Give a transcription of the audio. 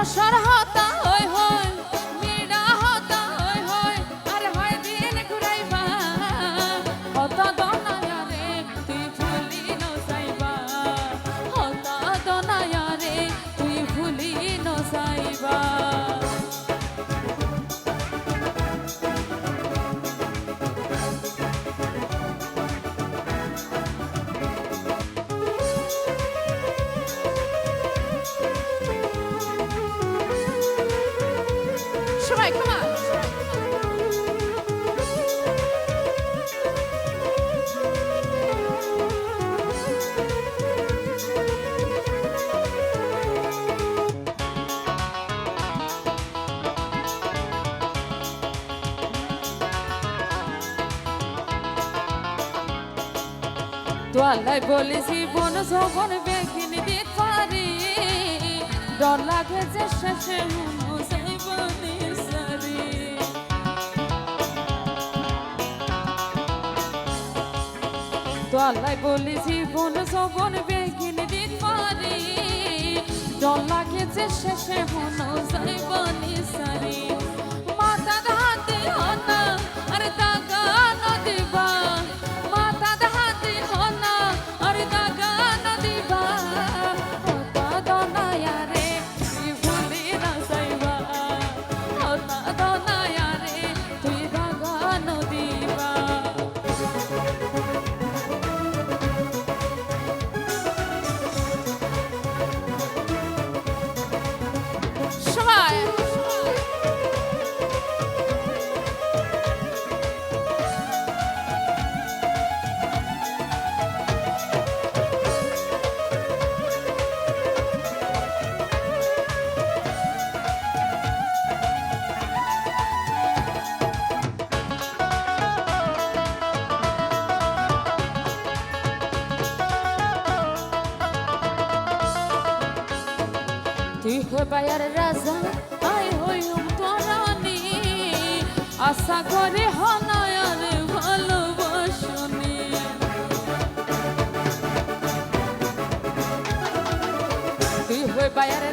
রসর হতা হই হই মিডা হতা হই হই আর হয় দিন ঘুরাইবা হতা দনায়া রে তুই ভুলি ন যাইবা হতা দনায়া রে তুই ভুলি ন যাইবা সবাই come on তোয়ালাই বলি জীবন যখন বেগিনি দিতে পারি ডর লাগে যে শেষে মনো যাইবানি সারি তোয়ালাই বলি জীবন যখন বেগিনি দিতে পারি ডর লাগে যে শেষে মনো যাইবানি সারি মাথা হাতে হনা আরে দাগা নদিবা তুই হয়ে বায়ার রাজা আই হই তোরানি আশা করে হনায়ার ভালোবাসনি তুই হয়ে বায়ার